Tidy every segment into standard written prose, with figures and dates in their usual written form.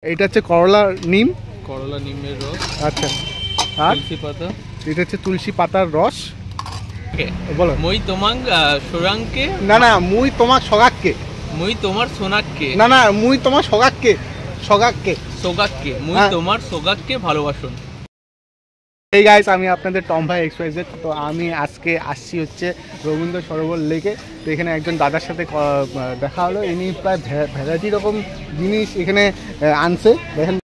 এটা হচ্ছে করলা নিম, করলা নিমের রস। আচ্ছা, আর তুলসী পাতা। এটা হচ্ছে তুলসী পাতার রস। ওকে, বলো। মই তোমাং সোরাংকে। না না, মুই তোমার সগাককে। মই তোমার সোনাককে। না না, মুই তোমার সগাককে। সগাককে সোগাককে। মই তোমার সোগাককে ভালোবাসুন। এই গাইস, আমি আপনাদের টম ভাই এক্সওয়াইজেড। তো আমি আজকে আসছি হচ্ছে রবীন্দ্র সরোবর লেকে। তো এখানে একজন দাদার সাথে দেখা হলো। ইনি প্রায় ভ্যারাইটি রকম জিনিস এখানে আনছে। দেখেন,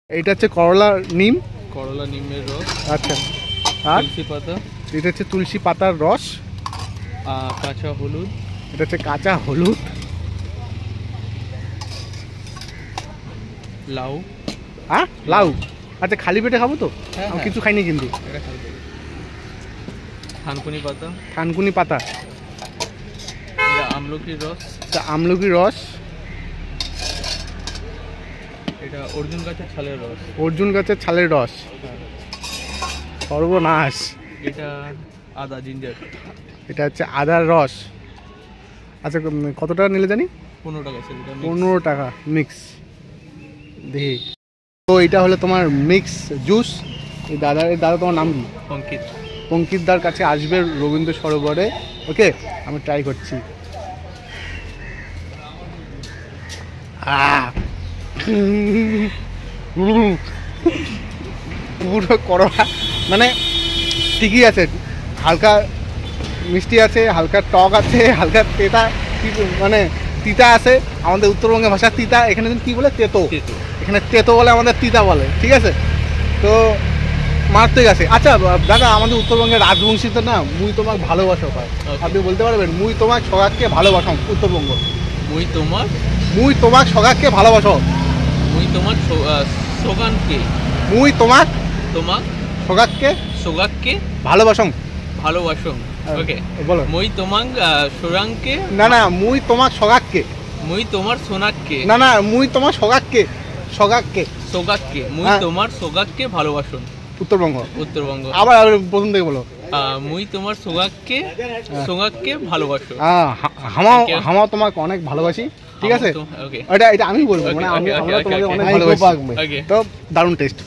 এইটা হচ্ছে করলা নিম, করলা নিমের রস। আচ্ছা, আর তুলসী পাতা। এটা হচ্ছে তুলসী পাতার রস। কাঁচা হলুদ। এটা হচ্ছে কাঁচা হলুদ। লাউ। হ্যাঁ, লাউ। আচ্ছা, খালি পেটে খাবো তো? আমি কিছু খাইনি কিন্তু। থানকুনি পাতা। থানকুনি পাতা। এটা আমলকির রস। এটা আমলকির রস। এটা অর্জুন গাছের ছালের রস। অর্জুন গাছের ছালের রস। সর্বনাশ। এটা আদা, জিঞ্জার। এটা হচ্ছে আদার রস। আচ্ছা, কত টাকা নিলে জানি? 15 টাকা। 15 টাকা মিক্স। দেখি তো এটা হলো তোমার মিক্স জুস। এই দাদা তোমার নাম কি? অঙ্কিত। অঙ্কিতদার কাছে আসবে রবীন্দ্র সরোবরে। ওকে, আমি ট্রাই করছি। পুরো করলা, মানে ঠিকই আছে, হালকা মিষ্টি আছে, হালকা টক আছে, হালকা তেতা, মানে তিতা আছে। আমাদের উত্তরবঙ্গের ভাষা তিতা, এখানে কি বলে? তেতো। এখানে তেতো বলে, আমাদের তিতা বলে। ঠিক আছে, তো মারাত্মক আছে। আচ্ছা দাদা, আমাদের উত্তরবঙ্গের রাজবংশীতে না মুই তোমাক ভালোবাসো হয়, আপনি বলতে পারবেন? মুই তোমাক সগাককে ভালোবাসো। উত্তরবঙ্গ। মুই তোমাক সগাককে ভালোবাসো। মুই তোমার সোগানকে। মুই তোমাক সগাককে ভালোবাসো। ওকে, বলো। মই তোমাং সোরাংকে। না না, মুই তোমাক সগাককে। মই তোমার সোনাককে। না না, মুই তোমার সগাককে। সোগাককে। মই তোমার সোগাককে ভালোবাসুন। উত্তরবঙ্গ। আবার প্রথম থেকে বলো। মুই তোমার সোগাককে ভালোবাসো। হামাও তোমাকে অনেক ভালোবাসি। ঠিক আছে, এটা আমি বলবো, মানে আমরা তোমাকে অনেক ভালোবাসি। তো দারুণ টেস্ট,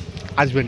আসবেন।